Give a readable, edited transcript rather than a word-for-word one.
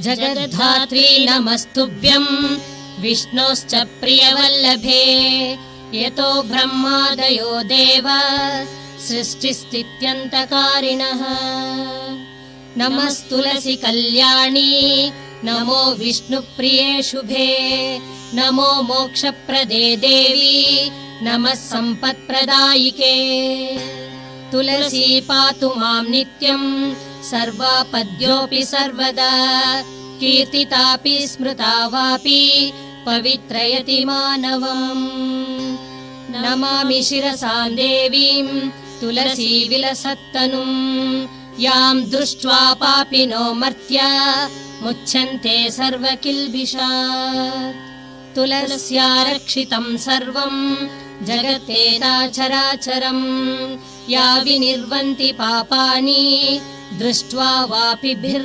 जगद्धात्री नमस्तुभ्यं विष्णोश्च प्रियवल्लभे यतो ब्रह्मादयो देव सृष्टिस्थित्यन्तकारिणः नमस्तुलसी कल्याणी नमो विष्णुप्रिये शुभे नमो मोक्षप्रदे देवी नमः सम्पत्प्रदायिके तुलसी पातु मां नित्यं सर्वापद्योऽपि सर्वदा कीर्तितापि स्मृता वापि पवित्रयति मानवम् नमामि शिरसां देवीं तुलसी विलसत्तनुम् यां दृष्ट्वा पापिनो मर्त्या मुच्यन्ते सर्वकिल्बिषात् तुलस्या रक्षितं सर्वं जगतेनाचराचरम् या विनिर्वन्ति पापानि दृष्ट्वा वापि